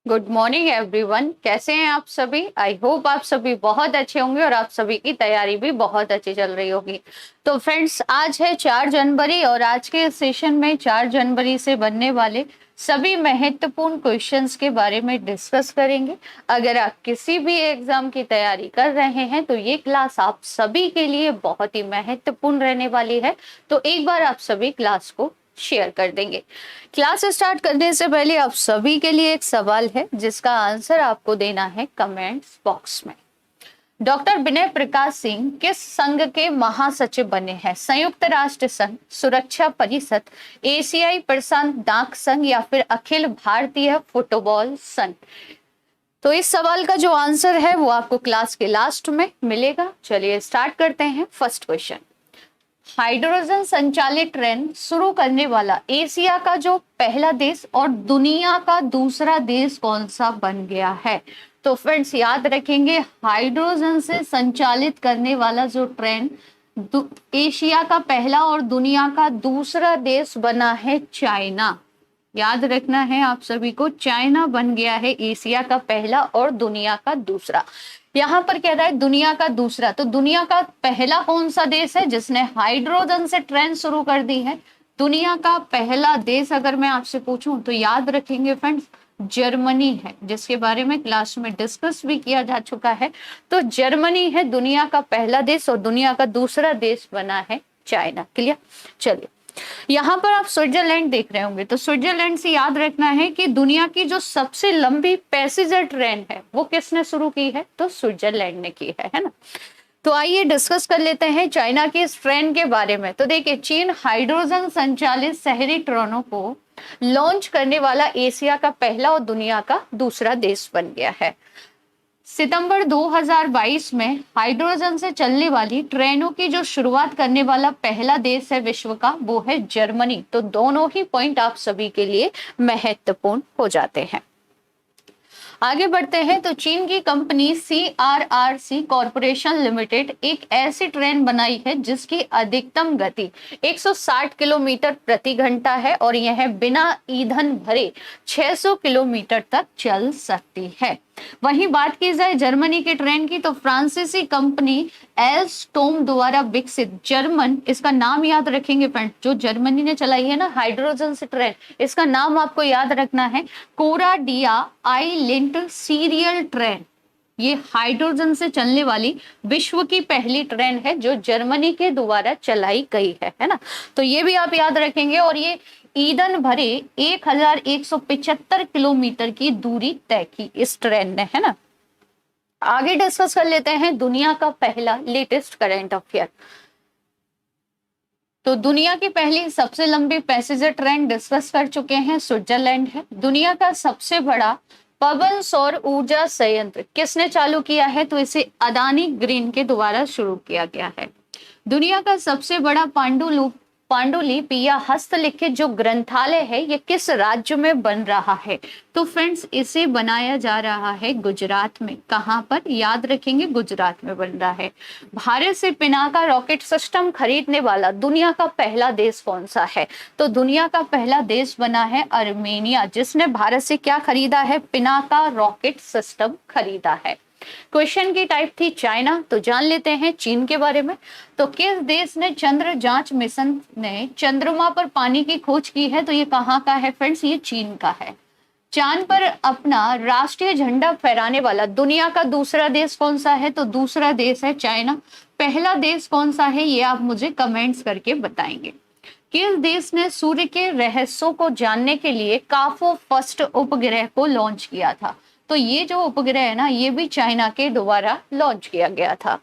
Good morning everyone. कैसे हैं आप सभी? आई होप आप सभी बहुत अच्छे होंगे और आप सभी की तैयारी भी बहुत अच्छी चल रही होगी। तो फ्रेंड्स, आज है 4 जनवरी और आज के सेशन में 4 जनवरी से बनने वाले सभी महत्वपूर्ण क्वेश्चंस के बारे में डिस्कस करेंगे। अगर आप किसी भी एग्जाम की तैयारी कर रहे हैं तो ये क्लास आप सभी के लिए बहुत ही महत्वपूर्ण रहने वाली है। तो एक बार आप सभी क्लास को शेयर कर देंगे। क्लास स्टार्ट करने से पहले आप सभी के लिए एक सवाल है जिसका आंसर आपको देना है कमेंट्स बॉक्स में। डॉक्टर विनय प्रकाश सिंह किस संघ के महासचिव बने हैं? संयुक्त राष्ट्र संघ, सुरक्षा परिषद, एशियाई प्रशांत डाक संघ या फिर अखिल भारतीय फुटबॉल संघ? तो इस सवाल का जो आंसर है वो आपको क्लास के लास्ट में मिलेगा। चलिए स्टार्ट करते हैं। फर्स्ट क्वेश्चन, हाइड्रोजन संचालित ट्रेन शुरू करने वाला एशिया का जो पहला देश और दुनिया का दूसरा देश कौन सा बन गया है? तो फ्रेंड्स याद रखेंगे, हाइड्रोजन से संचालित करने वाला जो ट्रेन एशिया का पहला और दुनिया का दूसरा देश बना है चाइना। याद रखना है आप सभी को, चाइना बन गया है एशिया का पहला और दुनिया का दूसरा। यहाँ पर कह रहा है दुनिया का दूसरा, तो दुनिया का पहला कौन सा देश है जिसने हाइड्रोजन से ट्रेन शुरू कर दी है? दुनिया का पहला देश अगर मैं आपसे पूछूं तो याद रखेंगे फ्रेंड्स, जर्मनी है, जिसके बारे में क्लास में डिस्कस भी किया जा चुका है। तो जर्मनी है दुनिया का पहला देश और दुनिया का दूसरा देश बना है चाइना। क्लियर? चलिए, यहाँ पर आप स्विट्जरलैंड देख रहे होंगे, तो स्विट्जरलैंड से याद रखना है कि दुनिया की जो सबसे लंबी पैसेंजर ट्रेन है वो किसने शुरू की है? तो स्विट्जरलैंड ने की है ना। तो आइए डिस्कस कर लेते हैं चाइना की इस ट्रेन के बारे में। तो देखिए, चीन हाइड्रोजन संचालित शहरी ट्रेनों को लॉन्च करने वाला एशिया का पहला और दुनिया का दूसरा देश बन गया है। सितंबर 2022 में हाइड्रोजन से चलने वाली ट्रेनों की जो शुरुआत करने वाला पहला देश है विश्व का, वो है जर्मनी। तो दोनों ही पॉइंट आप सभी के लिए महत्वपूर्ण हो जाते हैं। आगे बढ़ते हैं। तो चीन की कंपनी CRRC कॉरपोरेशन लिमिटेड एक ऐसी ट्रेन बनाई है जिसकी अधिकतम गति 160 किलोमीटर प्रति घंटा है और यह बिना ईंधन भरे 600 किलोमीटर तक चल सकती है। वहीं बात की जाए जर्मनी की ट्रेन की, तो फ्रांसीसी कंपनी एल्स्टोम द्वारा विकसित जर्मन, इसका नाम याद रखेंगे फ्रेंड, जो जर्मनी ने चलाई है ना हाइड्रोजन से ट्रेन, इसका नाम आपको याद रखना है कोराडिया आइलिंट सीरियल ट्रेन। ये हाइड्रोजन से चलने वाली विश्व की पहली ट्रेन है जो जर्मनी के द्वारा चलाई गई है ना। तो ये भी आप याद रखेंगे। और ये ईंधन भरे 1175 किलोमीटर की दूरी तय की इस ट्रेन ने, है ना। आगे डिस्कस कर लेते हैं दुनिया का पहला लेटेस्ट करंट अफेयर। तो दुनिया की पहली सबसे लंबी पैसेंजर ट्रेन डिस्कस कर चुके हैं, स्विट्जरलैंड है। दुनिया का सबसे बड़ा पवन सौर ऊर्जा संयंत्र किसने चालू किया है? तो इसे अदानी ग्रीन के द्वारा शुरू किया गया है। दुनिया का सबसे बड़ा पांडुलिपि या हस्तलिखित जो ग्रंथालय है ये किस राज्य में बन रहा है? तो फ्रेंड्स इसे बनाया जा रहा है गुजरात में। कहां पर? याद रखेंगे, गुजरात में बन रहा है। भारत से पिनाका रॉकेट सिस्टम खरीदने वाला दुनिया का पहला देश कौन सा है? तो दुनिया का पहला देश बना है आर्मेनिया, जिसने भारत से क्या खरीदा है? पिनाका रॉकेट सिस्टम खरीदा है। क्वेश्चन की टाइप थी चाइना, तो जान लेते हैं चीन के बारे में। तो किस देश ने चंद्र जांच मिशन ने चंद्रमा पर पानी की खोज की है? तो ये कहाँ का है फ्रेंड्स? ये चीन का है। चांद पर अपना राष्ट्रीय झंडा फहराने वाला दुनिया का दूसरा देश कौन सा है? तो दूसरा देश है चाइना। पहला देश कौन सा है ये आप मुझे कमेंट्स करके बताएंगे। किस देश ने सूर्य के रहस्यों को जानने के लिए काफो फर्स्ट उपग्रह को लॉन्च किया था? तो ये जो उपग्रह है ना, ये भी चाइना के द्वारा लॉन्च किया गया था।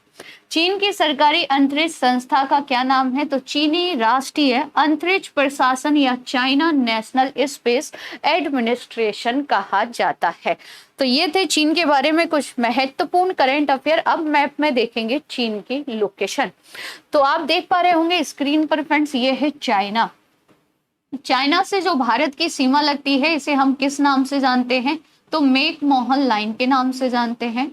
चीन की सरकारी अंतरिक्ष संस्था का क्या नाम है? तो चीनी राष्ट्रीय अंतरिक्ष प्रशासन या चाइना नेशनल स्पेस एडमिनिस्ट्रेशन कहा जाता है। तो ये थे चीन के बारे में कुछ महत्वपूर्ण करंट अफेयर। अब मैप में देखेंगे चीन की लोकेशन। तो आप देख पा रहे होंगे स्क्रीन पर फ्रेंड्स, ये है चाइना। चाइना से जो भारत की सीमा लगती है इसे हम किस नाम से जानते हैं? तो मैकमोहन लाइन के नाम से जानते हैं।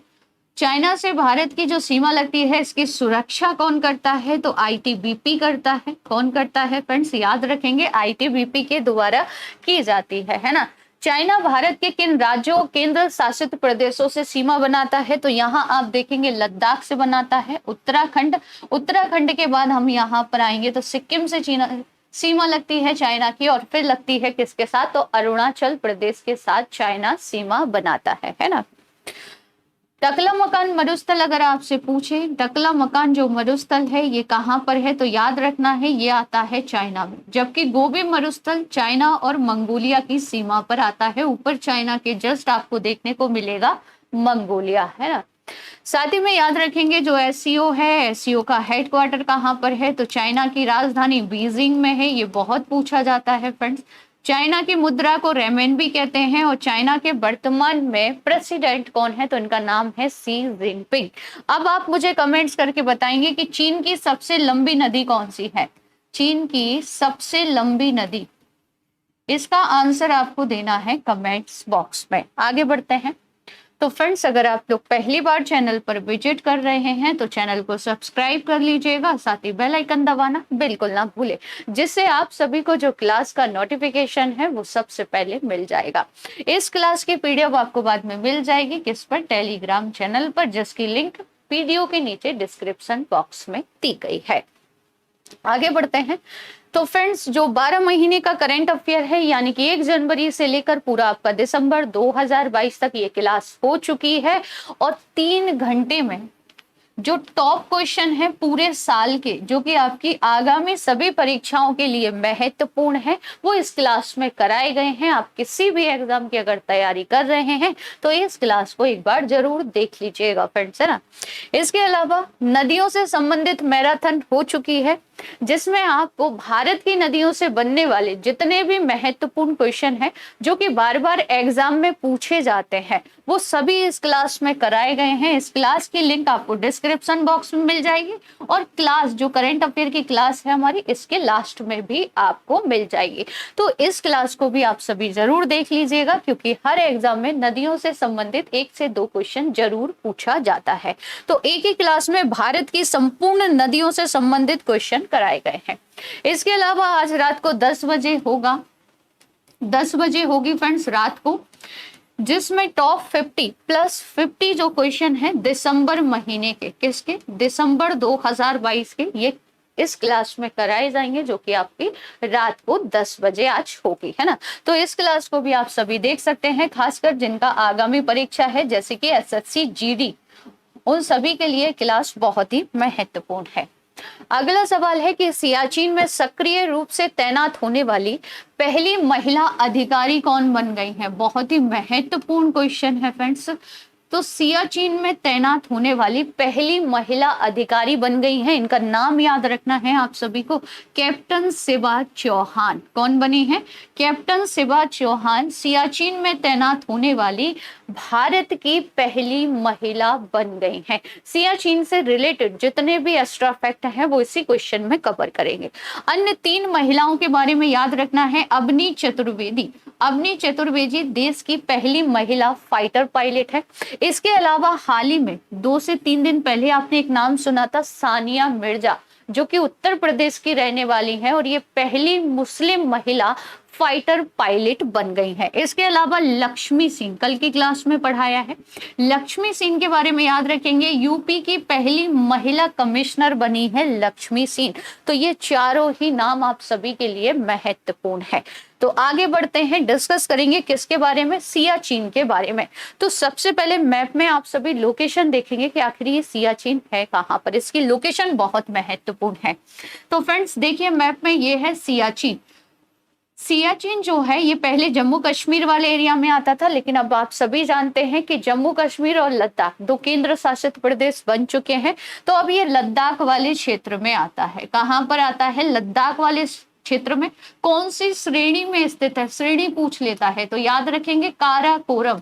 चाइना से भारत की जो सीमा लगती है इसकी सुरक्षा कौन करता है? तो आईटीबीपी करता है। कौन करता है फ्रेंड्स? याद रखेंगे आईटीबीपी के द्वारा की जाती है ना। चाइना भारत के किन राज्यों और केंद्र शासित प्रदेशों से सीमा बनाता है? तो यहाँ आप देखेंगे लद्दाख से बनाता है, उत्तराखंड, उत्तराखंड के बाद हम यहाँ पर आएंगे तो सिक्किम से चीना सीमा लगती है चाइना की, और फिर लगती है किसके साथ? तो अरुणाचल प्रदेश के साथ चाइना सीमा बनाता है ना। टकला मकान मरुस्थल अगर आपसे पूछे, टकला मकान जो मरुस्थल है ये कहाँ पर है? तो याद रखना है ये आता है चाइना में, जबकि गोबी मरुस्थल चाइना और मंगोलिया की सीमा पर आता है। ऊपर चाइना के जस्ट आपको देखने को मिलेगा मंगोलिया, है ना। साथ ही में याद रखेंगे जो एससीओ है, एससीओ का हेडक्वार्टर कहाँ पर है? तो चाइना की राजधानी बीजिंग में है। ये बहुत पूछा जाता है फ्रेंड्स। चाइना की मुद्रा को रेमेनबी कहते हैं, और चाइना के वर्तमान में प्रेसिडेंट कौन है? तो इनका नाम है शी जिनपिंग। अब आप मुझे कमेंट्स करके बताएंगे कि चीन की सबसे लंबी नदी कौन सी है? चीन की सबसे लंबी नदी, इसका आंसर आपको देना है कमेंट्स बॉक्स में। आगे बढ़ते हैं। तो फ्रेंड्स, अगर आप लोग पहली बार चैनल पर विजिट कर रहे हैं तो चैनल को सब्सक्राइब कर लीजिएगा, साथ ही बेल आइकन दबाना बिल्कुल ना भूलें, जिससे आप सभी को जो क्लास का नोटिफिकेशन है वो सबसे पहले मिल जाएगा। इस क्लास की पीडीएफ आपको बाद में मिल जाएगी, किस पर? टेलीग्राम चैनल पर, जिसकी लिंक वीडियो के नीचे डिस्क्रिप्शन बॉक्स में दी गई है। आगे बढ़ते हैं। तो फ्रेंड्स, जो 12 महीने का करंट अफेयर है, यानी कि 1 जनवरी से लेकर पूरा आपका दिसंबर 2022 तक ये क्लास हो चुकी है, और 3 घंटे में जो टॉप क्वेश्चन है पूरे साल के, जो कि आपकी आगामी सभी परीक्षाओं के लिए महत्वपूर्ण है, वो इस क्लास में कराए गए हैं। आप किसी भी एग्जाम की अगर तैयारी कर रहे हैं तो इस क्लास को एक बार जरूर देख लीजिएगा फ्रेंड्स, है ना। इसके अलावा नदियों से संबंधित मैराथन हो चुकी है, जिसमें आपको भारत की नदियों से बनने वाले जितने भी महत्वपूर्ण क्वेश्चन हैं जो कि बार बार एग्जाम में पूछे जाते हैं, वो सभी इस क्लास में कराए गए हैं। इस क्लास की लिंक आपको डिस्क्रिप्शन बॉक्स में मिल जाएगी, और क्लास जो करंट अफेयर की क्लास है हमारी, इसके लास्ट में भी आपको मिल जाएगी। तो इस क्लास को भी आप सभी जरूर देख लीजिएगा, क्योंकि हर एग्जाम में नदियों से संबंधित 1 से 2 क्वेश्चन जरूर पूछा जाता है। तो एक ही क्लास में भारत की संपूर्ण नदियों से संबंधित क्वेश्चन कराए गए हैं। इसके अलावा आज रात को 10 बजे होगा, 10 बजे होगी फ्रेंड्स रात को, जिसमें टॉप 50 प्लस 50 जो क्वेश्चन है दिसंबर महीने के, किसके? दिसंबर 2022 के, ये इस क्लास में कराए जाएंगे, जो कि आपकी रात को 10 बजे आज होगी, है ना। तो इस क्लास को भी आप सभी देख सकते हैं, खासकर जिनका आगामी परीक्षा है जैसे कि एसएससी जीडी, उन सभी के लिए क्लास बहुत ही महत्वपूर्ण है। अगला सवाल है कि सियाचिन में सक्रिय रूप से तैनात होने वाली पहली महिला अधिकारी कौन बन गई है? बहुत ही महत्वपूर्ण क्वेश्चन है फ्रेंड्स। तो सियाचिन में तैनात होने वाली पहली महिला अधिकारी बन गई है, इनका नाम याद रखना है आप सभी को, कैप्टन शिवा चौहान। कौन बनी है? कैप्टन शिवा चौहान सियाचिन में तैनात होने वाली भारत की पहली महिला बन गई हैं। सियाचिन से रिलेटेड जितने भी एक्स्ट्रा फैक्ट हैं वो इसी क्वेश्चन में कवर करेंगे। अन्य 3 महिलाओं के बारे में याद रखना है। अवनी चतुर्वेदी, अवनी चतुर्वेदी देश की पहली महिला फाइटर पायलट है। इसके अलावा हाल ही में 2 से 3 दिन पहले आपने एक नाम सुना था, सानिया मिर्जा, जो कि उत्तर प्रदेश की रहने वाली है, और ये पहली मुस्लिम महिला फाइटर पायलट बन गई है। इसके अलावा लक्ष्मी सिंह, कल की क्लास में पढ़ाया है, लक्ष्मी सिंह के बारे में याद रखेंगे, यूपी की पहली महिला कमिश्नर बनी है लक्ष्मी सिंह। तो ये चारों ही नाम आप सभी के लिए महत्वपूर्ण है। तो आगे बढ़ते हैं, डिस्कस करेंगे किसके बारे में? सियाचिन के बारे में। तो सबसे पहले मैप में आप सभी लोकेशन देखेंगे कि आखिर ये सियाचिन है कहाँ पर, इसकी लोकेशन बहुत महत्वपूर्ण है। तो फ्रेंड्स देखिए, मैप में ये है सियाचिन। सियाचिन जो है ये पहले जम्मू कश्मीर वाले एरिया में आता था, लेकिन अब आप सभी जानते हैं कि जम्मू कश्मीर और लद्दाख 2 केंद्र शासित प्रदेश बन चुके हैं। तो अब ये लद्दाख वाले क्षेत्र में आता है। कहाँ पर आता है? लद्दाख वाले क्षेत्र में। कौन सी श्रेणी में स्थित है? श्रेणी पूछ लेता है तो याद रखेंगे काराकोरम,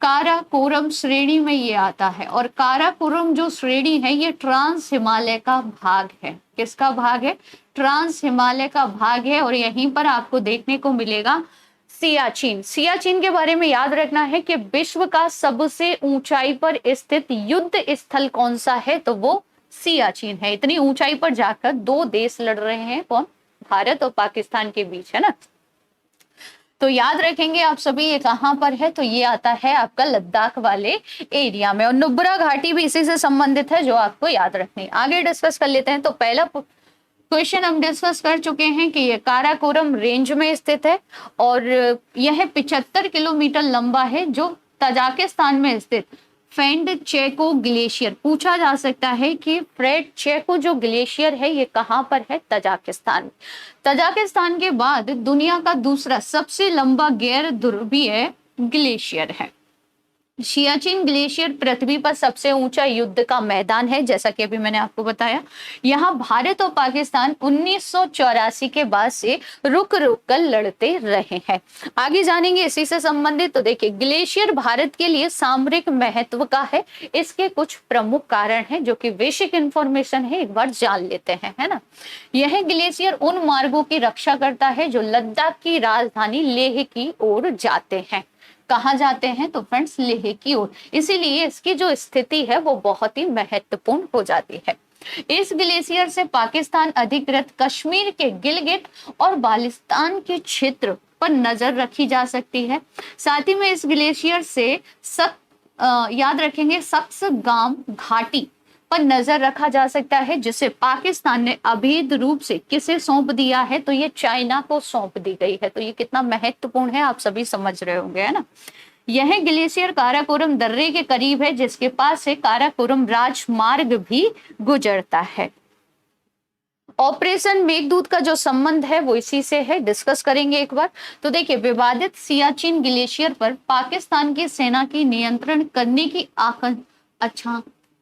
काराकोरम श्रेणी में ये आता है। और काराकोरम जो श्रेणी है ये ट्रांस हिमालय का भाग है। किसका भाग है? ट्रांस हिमालय का भाग है। और यहीं पर आपको देखने को मिलेगा सियाचिन। सियाचिन के बारे में याद रखना है कि विश्व का सबसे ऊंचाई पर स्थित युद्ध स्थल कौन सा है? तो वो सियाचिन है। इतनी ऊंचाई पर जाकर 2 देश लड़ रहे हैं, कौन? भारत और पाकिस्तान के बीच, है ना। तो याद रखेंगे आप सभी ये कहाँ पर है, तो ये आता है आपका लद्दाख वाले एरिया में, और नुब्रा घाटी भी इसी से संबंधित है जो आपको याद रखनी है। आगे डिस्कस कर लेते हैं। तो पहला क्वेश्चन हम डिस्कस कर चुके हैं कि ये काराकोरम रेंज में स्थित है और यह 75 किलोमीटर लंबा है, जो तजाकिस्तान में स्थित फेंड चेको ग्लेशियर। पूछा जा सकता है कि फ्रेड चेको जो ग्लेशियर है ये कहाँ पर है, तजाकिस्तान में। तजाकिस्तान के बाद दुनिया का दूसरा सबसे लंबा गैर ध्रुवीय ग्लेशियर है। सियाचिन ग्लेशियर पृथ्वी पर सबसे ऊंचा युद्ध का मैदान है, जैसा कि अभी मैंने आपको बताया। यहाँ भारत और पाकिस्तान 1984 के बाद से रुक रुक कर लड़ते रहे हैं। आगे जानेंगे इसी से संबंधित। तो देखिए, ग्लेशियर भारत के लिए सामरिक महत्व का है। इसके कुछ प्रमुख कारण हैं जो कि बेसिक इंफॉर्मेशन है, एक बार जान लेते हैं, है ना। यह ग्लेशियर उन मार्गों की रक्षा करता है जो लद्दाख की राजधानी लेह की ओर जाते हैं। कहाँ जाते हैं, तो फ्रेंड्स लेह की ओर। इसीलिए इसकी जो स्थिति है वो बहुत ही महत्वपूर्ण हो जाती है। इस ग्लेशियर से पाकिस्तान अधिकृत कश्मीर के गिलगित और बाल्टिस्तान के क्षेत्र पर नजर रखी जा सकती है। साथ ही में इस ग्लेशियर से याद रखेंगे सक्सगाम घाटी पर नजर रखा जा सकता है, जिसे पाकिस्तान ने अवैध रूप से किसे सौंप दिया है, तो ये चाइना को सौंप दी गई है। तो ये कितना महत्वपूर्ण है आप सभी समझ रहे होंगे, है ना। यह ग्लेशियर काराकोरम दर्रे के करीब है, जिसके पास से काराकोरम राजमार्ग भी गुजरता है। ऑपरेशन मेघदूत का जो संबंध है वो इसी से है, डिस्कस करेंगे एक बार। तो देखिए, विवादित सियाचिन ग्लेशियर पर पाकिस्तान की सेना की नियंत्रण करने की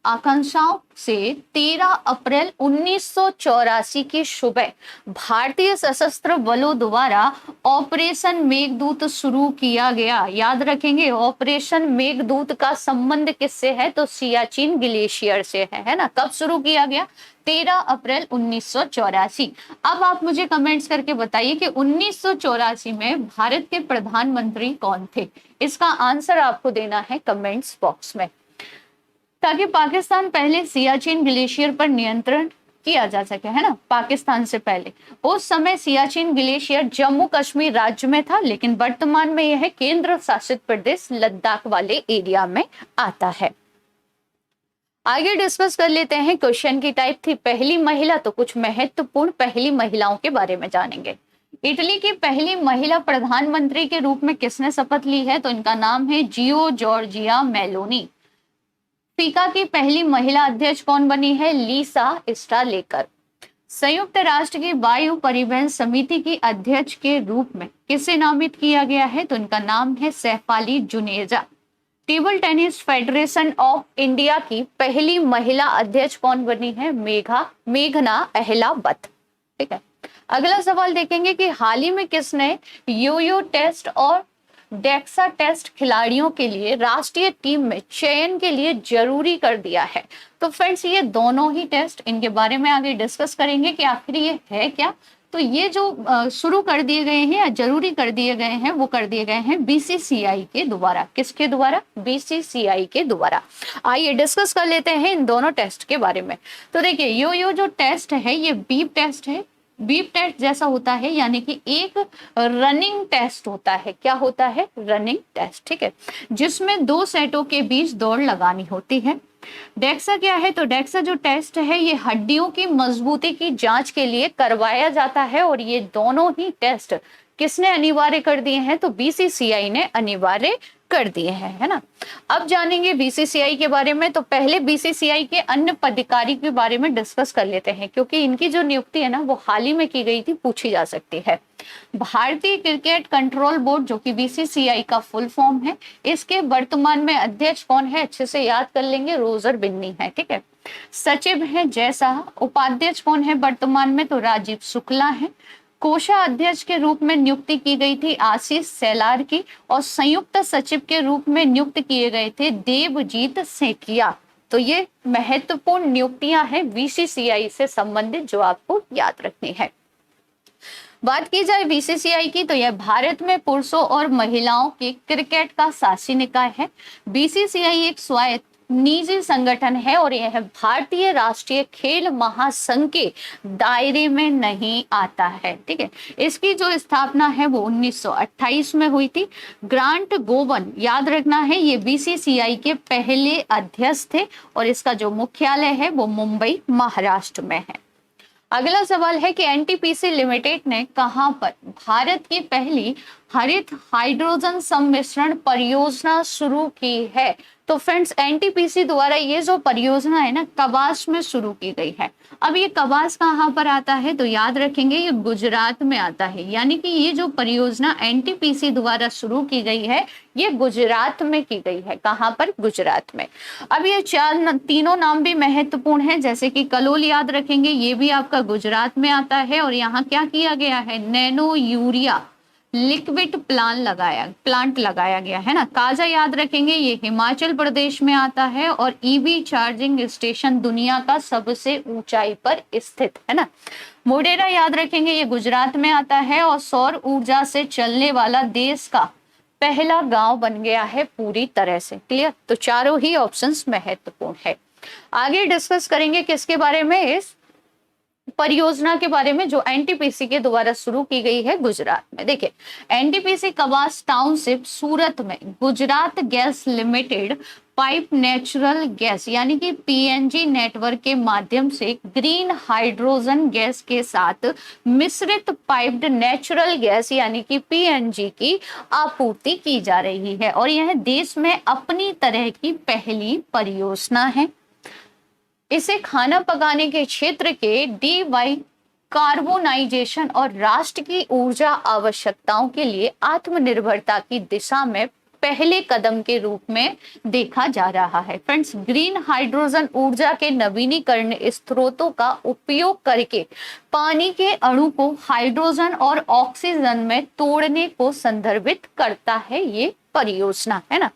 आकांक्षाओं से 13 अप्रैल 1984 की सुबह भारतीय सशस्त्र बलों द्वारा ऑपरेशन मेघदूत शुरू किया गया। याद रखेंगे, ऑपरेशन मेघदूत का संबंध किससे है, तो सियाचिन ग्लेशियर से है ना। कब शुरू किया गया, 13 अप्रैल 1984। अब आप मुझे कमेंट्स करके बताइए कि 1984 में भारत के प्रधानमंत्री कौन थे। इसका आंसर आपको देना है कमेंट्स बॉक्स में, ताकि पाकिस्तान पहले सियाचिन ग्लेशियर पर नियंत्रण किया जा सके, है ना। पाकिस्तान से पहले उस समय सियाचिन ग्लेशियर जम्मू कश्मीर राज्य में था, लेकिन वर्तमान में यह केंद्र शासित प्रदेश लद्दाख वाले एरिया में आता है। आगे डिस्कस कर लेते हैं। क्वेश्चन की टाइप थी पहली महिला, तो कुछ महत्वपूर्ण पहली महिलाओं के बारे में जानेंगे। इटली की पहली महिला प्रधानमंत्री के रूप में किसने शपथ ली है, तो इनका नाम है जियो जॉर्जिया मेलोनी। फीका की पहली महिला अध्यक्ष कौन बनी है, लीसा स्टालेकर। संयुक्त राष्ट्र की वायु परिवहन समिति की अध्यक्ष के रूप में किसे नामित किया गया है, तो इनका नाम है Shafali Juneja. Table tennis federation of India की पहली महिला अध्यक्ष कौन बनी है, मेघना अहलावत। ठीक है। अगला सवाल देखेंगे कि हाल ही में किसने योयो टेस्ट और डेक्सा टेस्ट खिलाड़ियों के लिए राष्ट्रीय टीम में चयन के लिए जरूरी कर दिया है। तो फ्रेंड्स, ये दोनों ही टेस्ट, इनके बारे में आगे डिस्कस करेंगे कि आखिर ये है क्या। तो ये जो शुरू कर दिए गए हैं या जरूरी कर दिए गए हैं, वो कर दिए गए हैं बीसीसीआई के द्वारा। किसके द्वारा, बीसीसीआई के द्वारा। आइए डिस्कस कर लेते हैं इन दोनों टेस्ट के बारे में। तो देखिए, यो जो टेस्ट है ये बीप टेस्ट है। बीप टेस्ट जैसा होता है, यानी कि एक रनिंग टेस्ट होता है। क्या होता है, रनिंग टेस्ट। ठीक है, जिसमें 2 सेटों के बीच दौड़ लगानी होती है। डेक्सा क्या है, तो डेक्सा जो टेस्ट है ये हड्डियों की मजबूती की जांच के लिए करवाया जाता है, और ये दोनों ही टेस्ट किसने अनिवार्य कर दिए हैं, तो बीसीसीआई ने अनिवार्य कर दिए हैं, है ना। अब जानेंगे बीसीसीआई के बारे में। तो पहले बीसीसीआई के अन्य पदाधिकारी के बारे में डिस्कस कर लेते हैं, क्योंकि इनकी जो नियुक्ति है ना वो हाल ही में की गई थी, पूछी जा सकती है। भारतीय क्रिकेट कंट्रोल बोर्ड, जो कि बीसीसीआई का फुल फॉर्म है, इसके वर्तमान में अध्यक्ष कौन है, अच्छे से याद कर लेंगे, रोजर बिन्नी है। ठीक है। सचिव है जय शाह। उपाध्यक्ष कौन है वर्तमान में, तो राजीव शुक्ला है। कोषाध्यक्ष के रूप में नियुक्ति की गई थी आशीष सेलार की, और संयुक्त सचिव के रूप में नियुक्त किए गए थे देवजीत सेठिया। तो ये महत्वपूर्ण नियुक्तियां हैं बीसीसीआई से संबंधित, जो आपको याद रखनी है। बात की जाए बीसीसीआई की, तो यह भारत में पुरुषों और महिलाओं के क्रिकेट का शासी निकाय है। बीसीसीआई एक स्वायत्त निजी संगठन है और यह भारतीय राष्ट्रीय खेल महासंघ के दायरे में नहीं आता है। ठीक है, इसकी जो स्थापना है वो 1928 में हुई थी। ग्रांट गोवन, याद रखना है, ये बीसीसीआई के पहले अध्यक्ष थे और इसका जो मुख्यालय है वो मुंबई महाराष्ट्र में है। अगला सवाल है कि एनटीपीसी लिमिटेड ने कहां पर भारत की पहली हरित हाइड्रोजन सम्मिश्रण परियोजना शुरू की है? तो फ्रेंड्स, एनटीपीसी द्वारा ये जो परियोजना है ना, कवास में शुरू की गई है। अब ये कवास कहाँ पर आता है? तो याद रखेंगे ये गुजरात में आता है। यानी कि ये जो परियोजना एनटीपीसी द्वारा शुरू की गई है ये गुजरात में की गई है। कहाँ पर? गुजरात में। अब ये तीनों नाम भी महत्वपूर्ण है, जैसे कि कलोल याद रखेंगे, ये भी आपका गुजरात में आता है और यहाँ क्या किया गया है? नैनो यूरिया लिक्विड प्लांट लगाया गया है ना। काजा याद रखेंगे, ये हिमाचल प्रदेश में आता है और ईवी चार्जिंग स्टेशन दुनिया का सबसे ऊंचाई पर स्थित है ना। मोढेरा याद रखेंगे, ये गुजरात में आता है और सौर ऊर्जा से चलने वाला देश का पहला गांव बन गया है पूरी तरह से। क्लियर? तो चारों ही ऑप्शंस महत्वपूर्ण है। आगे डिस्कस करेंगे किसके बारे में? इस परियोजना के बारे में जो एनटीपीसी के द्वारा शुरू की गई है गुजरात में। देखिए, एनटीपीसी कवास टाउनशिप सूरत में Gujarat gas limited pipe natural gas यानी कि पीएनजी नेटवर्क के माध्यम से ग्रीन हाइड्रोजन गैस के साथ मिश्रित पाइप्ड नेचुरल गैस यानी कि पीएनजी की आपूर्ति की जा रही है और यह देश में अपनी तरह की पहली परियोजना है। इसे खाना पकाने के क्षेत्र के डीवाई कार्बोनाइजेशन और राष्ट्र की ऊर्जा आवश्यकताओं के लिए आत्मनिर्भरता की दिशा में पहले कदम के रूप में देखा जा रहा है। फ्रेंड्स, ग्रीन हाइड्रोजन ऊर्जा के नवीनीकरण स्रोतों का उपयोग करके पानी के अणु को हाइड्रोजन और ऑक्सीजन में तोड़ने को संदर्भित करता है ये परियोजना, है ना।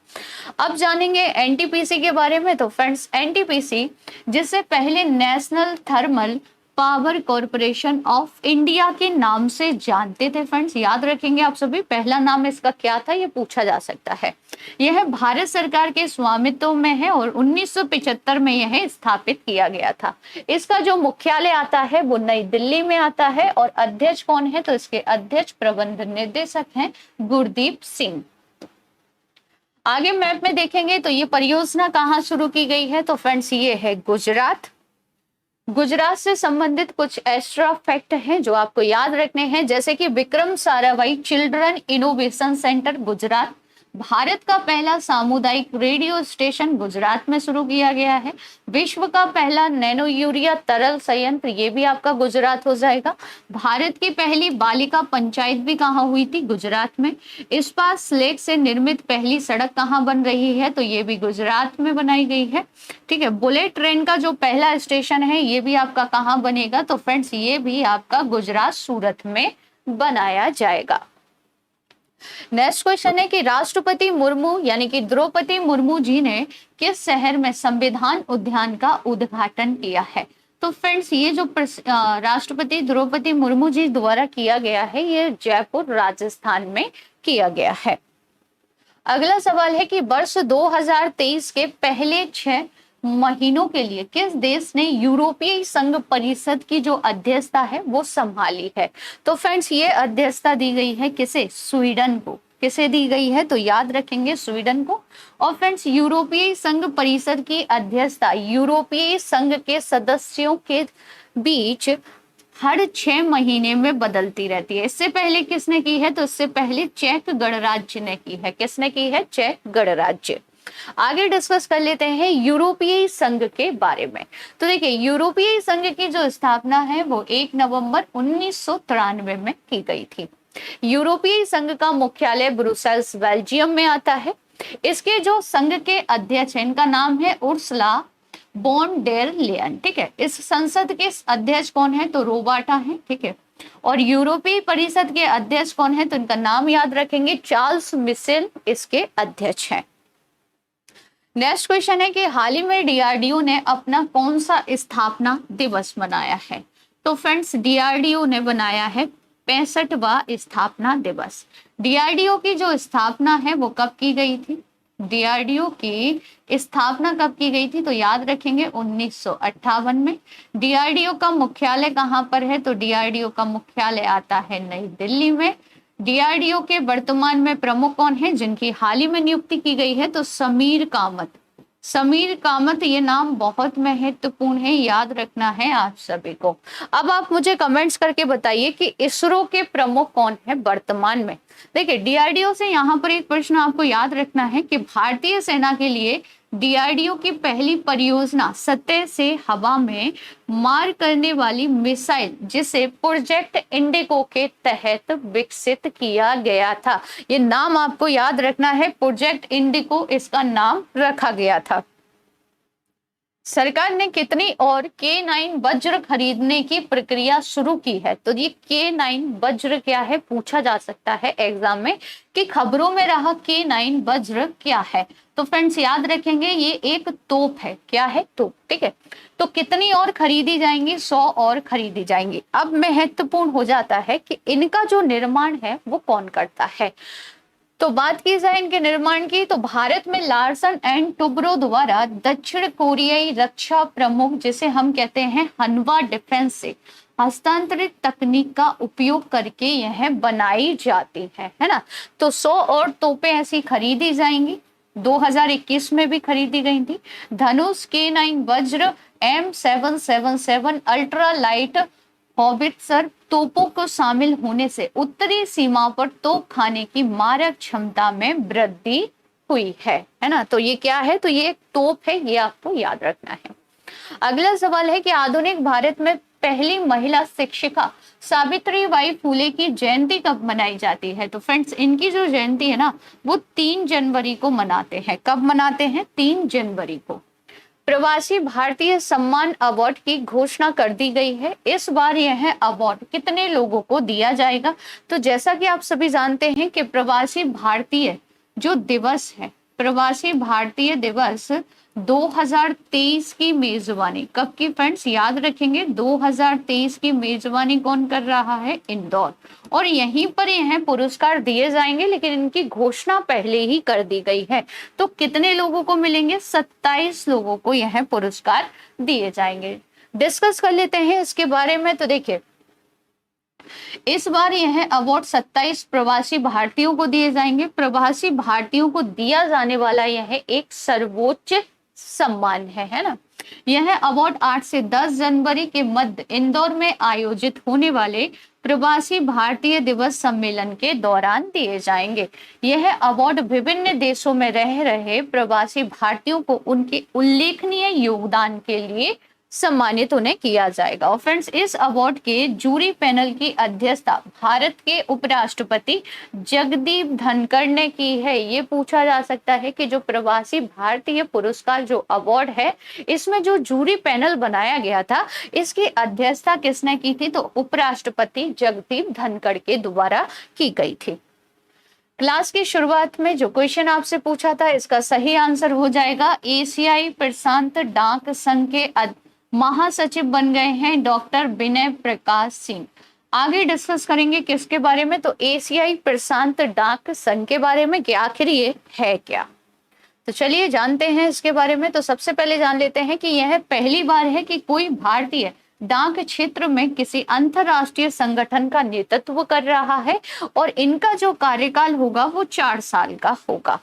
अब जानेंगे एनटीपीसी के बारे में। तो फ्रेंड्स, एनटीपीसी जिसे पहले national thermal power corporation of India के नाम से जानते थे। फ्रेंड्स, याद रखेंगे आप सभी, पहला नाम इसका क्या था ये पूछा जा सकता है। यह भारत सरकार के स्वामित्व में है और 1975 में यह स्थापित किया गया था। इसका जो मुख्यालय आता है वो नई दिल्ली में आता है और अध्यक्ष कौन है? तो इसके अध्यक्ष प्रबंध निदेशक हैं गुरदीप सिंह। आगे मैप में देखेंगे तो ये परियोजना कहाँ शुरू की गई है? तो फ्रेंड्स, ये है गुजरात। गुजरात से संबंधित कुछ एक्स्ट्रा फैक्ट हैं जो आपको याद रखने हैं, जैसे कि Vikram Sarabhai children innovation centre Gujarat, Bharat का पहला सामुदायिक रेडियो स्टेशन गुजरात में शुरू किया गया है, विश्व का पहला नैनो यूरिया तरल संयंत्र, ये भी आपका गुजरात हो जाएगा, भारत की पहली बालिका पंचायत भी कहाँ हुई थी? गुजरात में, इस्पात स्लेट से निर्मित पहली सड़क कहाँ बन रही है? तो ये भी गुजरात में बनाई गई है। ठीक है, बुलेट ट्रेन का जो पहला स्टेशन है ये भी आपका कहाँ बनेगा? तो फ्रेंड्स, ये भी आपका गुजरात सूरत में बनाया जाएगा। नेक्स्ट क्वेश्चन है कि राष्ट्रपति मुर्मू यानी कि द्रौपदी मुर्मू जी ने किस शहर में संविधान उद्यान का उद्घाटन किया है? तो फ्रेंड्स, ये जो राष्ट्रपति द्रौपदी मुर्मू जी द्वारा किया गया है ये जयपुर राजस्थान में किया गया है। अगला सवाल है कि वर्ष 2023 के पहले 6 महीनों के लिए किस देश ने यूरोपीय संघ परिषद की जो अध्यक्षता है वो संभाली है? तो फ्रेंड्स, ये अध्यक्षता दी गई है किसे? स्वीडन को। किसे दी गई है? तो याद रखेंगे स्वीडन को। और फ्रेंड्स, यूरोपीय संघ परिषद की अध्यक्षता यूरोपीय संघ के सदस्यों के बीच हर 6 महीने में बदलती रहती है। इससे पहले किसने की है? तो इससे पहले चेक गणराज्य ने की है। किसने की है? चेक गणराज्य। आगे डिस्कस कर लेते हैं यूरोपीय संघ के बारे में। तो देखिए, यूरोपीय संघ की जो स्थापना है वो 1 नवंबर 1993 में की गई थी। यूरोपीय संघ का मुख्यालय ब्रुसेल्स बेल्जियम में आता है। इसके जो संघ के अध्यक्ष हैं इनका नाम है उर्सुला वॉन डेर लेयन। ठीक है, इस संसद के अध्यक्ष कौन है? तो रोबाटा है। ठीक है, और यूरोपीय परिषद के अध्यक्ष कौन है? तो इनका नाम याद रखेंगे, चार्ल्स मिशेल इसके अध्यक्ष हैं। नेक्स्ट क्वेश्चन है कि हाल ही में डीआरडीओ ने अपना कौन सा स्थापना दिवस मनाया है? तो फ्रेंड्स, डीआरडीओ ने बनाया है 65वां स्थापना दिवस। डीआरडीओ की जो स्थापना है वो कब की गई थी? डीआरडीओ की स्थापना कब की गई थी? तो याद रखेंगे 1958 में। डीआरडीओ का मुख्यालय कहाँ पर है? तो डीआरडीओ का मुख्यालय आता है नई दिल्ली में। डीआरडीओ के वर्तमान में प्रमुख कौन है जिनकी हाल ही में नियुक्ति की गई है? तो समीर कामत। समीर कामत, ये नाम बहुत महत्वपूर्ण है, याद रखना है आप सभी को। अब आप मुझे कमेंट्स करके बताइए कि इसरो के प्रमुख कौन है वर्तमान में। देखिए डीआरडीओ से यहाँ पर एक प्रश्न आपको याद रखना है कि भारतीय सेना के लिए डीआरडीओ की पहली परियोजना सतह से हवा में मार करने वाली मिसाइल, जिसे प्रोजेक्ट इंडिगो के तहत विकसित किया गया था। ये नाम आपको याद रखना है, प्रोजेक्ट इंडिगो इसका नाम रखा गया था। सरकार ने कितनी और K9 वज्र खरीदने की प्रक्रिया शुरू की है? तो ये K9 वज्र क्या है, पूछा जा सकता है एग्जाम में कि खबरों में रहा K9 वज्र क्या है। तो फ्रेंड्स याद रखेंगे ये एक तोप है। क्या है? तोप। ठीक है, तो कितनी और खरीदी जाएंगी? 100 और खरीदी जाएंगी। अब महत्वपूर्ण हो जाता है कि इनका जो निर्माण है वो कौन करता है। तो बात की जाए इनके निर्माण की, तो भारत में लार्सन एंड टुब्रो द्वारा दक्षिण कोरियाई रक्षा प्रमुख, जिसे हम कहते हैं हनवा डिफेंस, से हस्तांतरित तकनीक का उपयोग करके यह बनाई जाती है ना। तो 100 और तोपें ऐसी खरीदी जाएंगी। 2021 में भी खरीदी गई थी। धनुष, K9 वज्र, M777 अल्ट्रा लाइट हॉवित्जर तोपों को शामिल होने से उत्तरी सीमा पर तोप खाने की मारक क्षमता में वृद्धि हुई है ना। तो ये क्या है? तो ये एक तोप है, ये आपको याद रखना है। अगला सवाल है कि आधुनिक भारत में पहली महिला शिक्षिका सावित्री बाई फुले की जयंती कब मनाई जाती है? तो फ्रेंड्स इनकी जो जयंती है ना वो 3 जनवरी को मनाते हैं। कब मनाते हैं? 3 जनवरी को। प्रवासी भारतीय सम्मान अवार्ड की घोषणा कर दी गई है। इस बार यह अवार्ड कितने लोगों को दिया जाएगा? तो जैसा कि आप सभी जानते हैं कि प्रवासी भारतीय जो दिवस है, प्रवासी भारतीय दिवस 2023 की मेजबानी कब की? फ्रेंड्स याद रखेंगे 2023 की मेजबानी कौन कर रहा है? इंदौर। और यहीं पर यह पुरस्कार दिए जाएंगे, लेकिन इनकी घोषणा पहले ही कर दी गई है। तो कितने लोगों को मिलेंगे? 27 लोगों को यह पुरस्कार दिए जाएंगे। डिस्कस कर लेते हैं इसके बारे में। तो देखिए इस बार यह अवार्ड 27 प्रवासी भारतीयों को दिए जाएंगे। प्रवासी भारतीयों को दिया जाने वाला यह एक सर्वोच्च सम्मान है ना। यह अवार्ड 8 से 10 जनवरी के मध्य इंदौर में आयोजित होने वाले प्रवासी भारतीय दिवस सम्मेलन के दौरान दिए जाएंगे। यह अवार्ड विभिन्न देशों में रह रहे प्रवासी भारतीयों को उनके उल्लेखनीय योगदान के लिए सम्मानित उन्हें किया जाएगा। और फ्रेंड्स इस अवार्ड के जूरी पैनल की अध्यक्षता भारत के उपराष्ट्रपति जगदीप धनखड़ ने की है। ये पूछा जा सकता है कि जो प्रवासी भारतीय पुरस्कार जो अवार्ड है, इसमें जो जूरी पैनल बनाया गया था, इसकी अध्यक्षता किसने की थी? तो उपराष्ट्रपति जगदीप धनखड़ के द्वारा की गई थी। क्लास की शुरुआत में जो क्वेश्चन आपसे पूछा था, इसका सही आंसर हो जाएगा एशियाई प्रशांत डाक संघ के महासचिव बन गए हैं डॉक्टर विनय प्रकाश सिंह। आगे डिस्कस करेंगे किसके बारे में? तो एशियाई प्रशांत डाक संघ के बारे में कि आखिर ये है क्या। तो चलिए जानते हैं इसके बारे में। तो सबसे पहले जान लेते हैं कि यह पहली बार है कि कोई भारतीय डाक क्षेत्र में किसी अंतरराष्ट्रीय संगठन का नेतृत्व कर रहा है, और इनका जो कार्यकाल होगा वो 4 साल का होगा।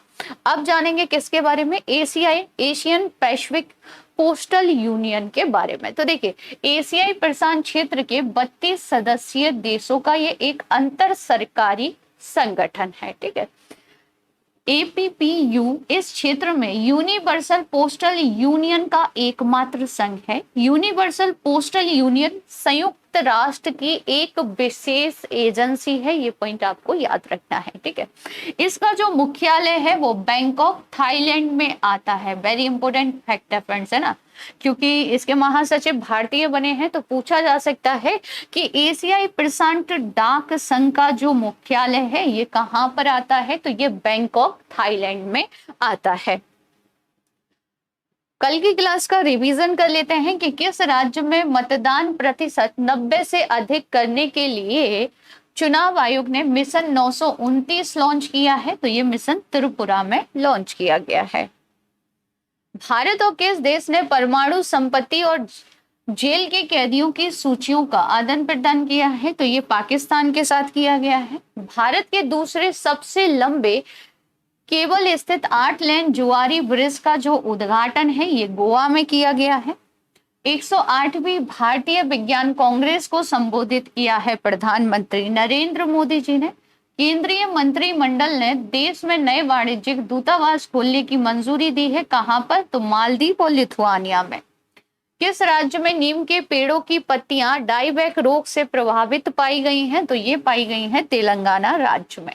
अब जानेंगे किसके बारे में? एशियन पैसिफिक पोस्टल यूनियन के बारे में। तो देखिए एशियाई प्रशांत क्षेत्र के 32 सदस्यीय देशों का ये एक अंतर सरकारी संगठन है। ठीक है, APPU इस क्षेत्र में यूनिवर्सल पोस्टल यूनियन का एकमात्र संघ है। यूनिवर्सल पोस्टल यूनियन संयुक्त राष्ट्र की एक विशेष एजेंसी है, ये पॉइंट आपको याद रखना है। ठीक है, इसका जो मुख्यालय है वो बैंकॉक थाईलैंड में आता है। वेरी इंपॉर्टेंट फैक्ट है फ्रेंड्स, है ना, क्योंकि इसके महासचिव भारतीय बने हैं। तो पूछा जा सकता है कि एशियाई प्रशांत डाक संघ का जो मुख्यालय है ये कहाँ पर आता है? तो ये बैंकॉक थाईलैंड में आता है। कल की क्लास का रिवीजन कर लेते हैं कि किस राज्य में मतदान प्रतिशत 90 से अधिक करने के लिए चुनाव आयोग ने मिशन 929 लॉन्च किया है? तो ये मिशन त्रिपुरा में लॉन्च किया गया है। भारत और किस देश ने परमाणु संपत्ति और जेल के कैदियों की सूचियों का आदान प्रदान किया है? तो ये पाकिस्तान के साथ किया गया है। भारत के दूसरे सबसे लंबे केबल स्थित 8 लेन जुआरी ब्रिज का जो उद्घाटन है ये गोवा में किया गया है। 108वीं भारतीय विज्ञान कांग्रेस को संबोधित किया है प्रधानमंत्री नरेंद्र मोदी जी ने। केंद्रीय मंत्रिमंडल ने देश में नए वाणिज्यिक दूतावास खोलने की मंजूरी दी है। कहां पर? तो मालदीव और लिथुआनिया में। किस राज्य में नीम के पेड़ों की पत्तियां डाईबैक रोग से प्रभावित पाई गई हैं? तो ये पाई गई हैं तेलंगाना राज्य में।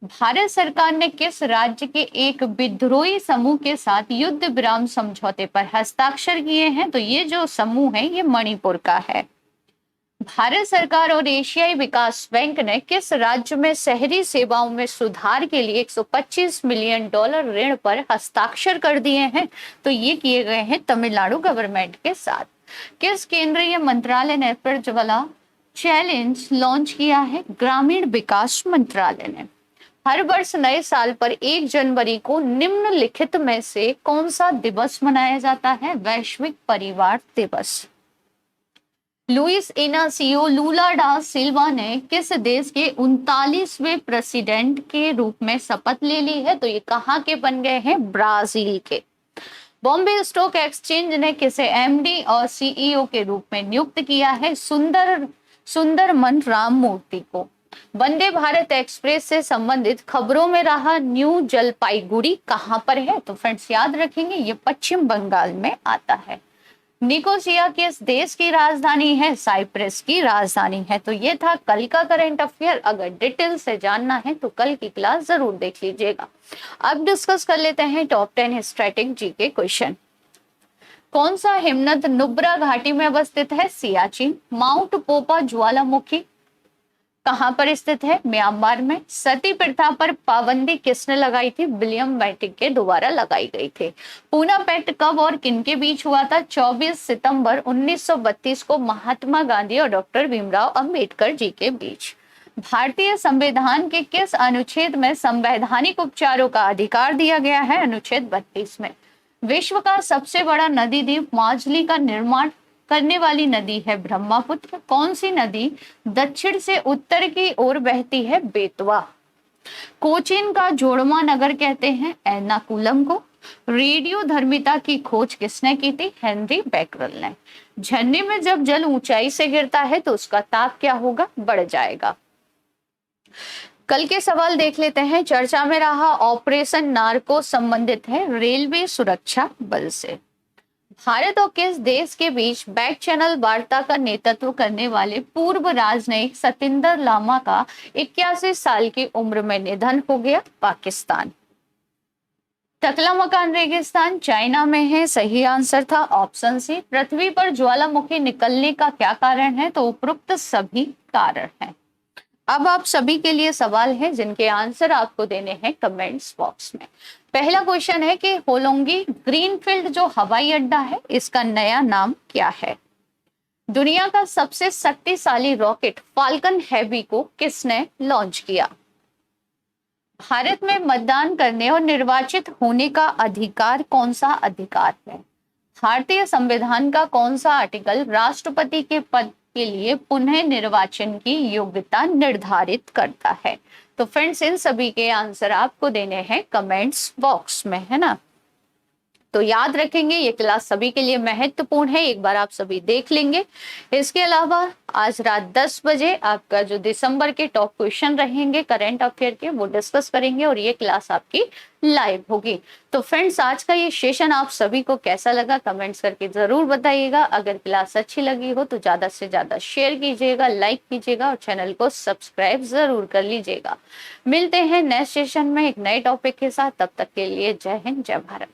भारत सरकार ने किस राज्य के एक विद्रोही समूह के साथ युद्ध विराम समझौते पर हस्ताक्षर किए हैं? तो ये जो समूह है ये मणिपुर का है। भारत सरकार और एशियाई विकास बैंक ने किस राज्य में शहरी सेवाओं में सुधार के लिए $125 मिलियन ऋण पर हस्ताक्षर कर दिए हैं? तो ये किए गए हैं तमिलनाडु गवर्नमेंट के साथ। किस केंद्रीय मंत्रालय ने प्रज्वला चैलेंज लॉन्च किया है? ग्रामीण विकास मंत्रालय ने। हर वर्ष नए साल पर 1 जनवरी को निम्नलिखित में से कौन सा दिवस मनाया जाता है? वैश्विक परिवार दिवस। लुइस इनासियो लूला डा सिल्वा ने किस देश के 39वें प्रेसिडेंट के रूप में शपथ ले ली है? तो ये कहाँ के बन गए हैं? ब्राजील के। बॉम्बे स्टॉक एक्सचेंज ने किसे एमडी और सीईओ के रूप में नियुक्त किया है? सुंदरमन राममूर्ति को। वंदे भारत एक्सप्रेस से संबंधित खबरों में रहा न्यू जलपाईगुड़ी कहां पर है? तो फ्रेंड्स याद रखेंगे ये पश्चिम बंगाल में आता है। निकोसिया किस देश की राजधानी है? साइप्रस की राजधानी है। तो ये था कल का करंट अफेयर। अगर डिटेल से जानना है तो कल की क्लास जरूर देख लीजिएगा। अब डिस्कस कर लेते हैं टॉप 10 स्टैटिक जीके क्वेश्चन। कौन सा हिमनद नुब्रा घाटी में अवस्थित है? सियाचिन। माउंट पोपा ज्वालामुखी कहां पर स्थित है? म्यांमार में। सती प्रथा पर पाबंदी किसने लगाई थी? विलियम बेंटिक के द्वारा लगाई गई थी। पूना पैक्ट कब और किनके बीच हुआ था? 24 सितंबर 1932 को महात्मा गांधी और डॉक्टर भीमराव अंबेडकर जी के बीच। भारतीय संविधान के किस अनुच्छेद में संवैधानिक उपचारों का अधिकार दिया गया है? अनुच्छेद 32 में। विश्व का सबसे बड़ा नदी द्वीप माजुली का निर्माण करने वाली नदी है ब्रह्मपुत्र। कौन सी नदी दक्षिण से उत्तर की ओर बहती है? बेतवा। कोचीन का जोड़वा नगर कहते हैं एर्नाकुलम को। रेडियो धर्मिता की खोज किसने की थी? हेनरी बेकरल ने। झरने में जब जल ऊंचाई से गिरता है तो उसका ताप क्या होगा? बढ़ जाएगा। कल के सवाल देख लेते हैं। चर्चा में रहा ऑपरेशन नार्को संबंधित है रेलवे सुरक्षा बल से। भारत और किस देश के बीच बैक चैनल वार्ता का नेतृत्व करने वाले पूर्व राजनयिक सतिंदर लामा का 81 साल की उम्र में निधन हो गया? पाकिस्तान। टकला मकान रेगिस्तान चाइना में है। सही आंसर था ऑप्शन सी। पृथ्वी पर ज्वालामुखी निकलने का क्या कारण है? तो उपरोक्त सभी कारण हैं। अब आप सभी के लिए सवाल है जिनके आंसर आपको देने हैं कमेंट्स बॉक्स में। पहला क्वेश्चन है कि होलोंगी ग्रीनफील्ड जो हवाई अड्डा है इसका नया नाम क्या है? दुनिया का सबसे शक्तिशाली रॉकेट फाल्कन हेवी को किसने लॉन्च किया? भारत में मतदान करने और निर्वाचित होने का अधिकार कौन सा अधिकार है? भारतीय संविधान का कौन सा आर्टिकल राष्ट्रपति के पद के लिए पुनः निर्वाचन की योग्यता निर्धारित करता है? तो फ्रेंड्स इन सभी के आंसर आपको देने हैं कमेंट्स बॉक्स में, है ना। तो याद रखेंगे ये क्लास सभी के लिए महत्वपूर्ण है, एक बार आप सभी देख लेंगे। इसके अलावा आज रात 10 बजे आपका जो दिसंबर के टॉप क्वेश्चन रहेंगे करंट अफेयर के वो डिस्कस करेंगे और ये क्लास आपकी लाइव होगी। तो फ्रेंड्स आज का ये सेशन आप सभी को कैसा लगा कमेंट्स करके जरूर बताइएगा। अगर क्लास अच्छी लगी हो तो ज्यादा से ज्यादा शेयर कीजिएगा, लाइक कीजिएगा और चैनल को सब्सक्राइब जरूर कर लीजिएगा। मिलते हैं नेक्स्ट सेशन में एक नए टॉपिक के साथ, तब तक के लिए जय हिंद जय भारत।